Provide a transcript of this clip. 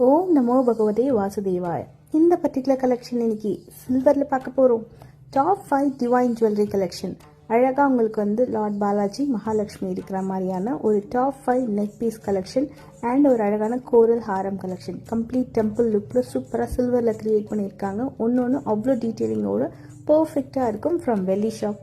ஓம் நமோ பகவதே வாசுதேவாய. இந்த பர்டிகுலர் கலெக்ஷன் இன்னைக்கு சில்வரில் பார்க்க போகிறோம். Top 5 divine jewellery collection. அழகாக உங்களுக்கு லார்ட் பாலாஜி மகாலட்சுமி இருக்கிற மாதிரியான ஒரு top 5 neck piece collection and ஒரு அழகான கோரல் ஹாரம் கலெக்ஷன். கம்ப்ளீட் டெம்பிள் லுக்கில் சூப்பராக சில்வரில் க்ரியேட் பண்ணியிருக்காங்க. ஒன்று அவ்வளோ டீட்டெயிலிங்கோட பர்ஃபெக்டாக இருக்கும். ஃப்ரம் வெள்ளி ஷாப்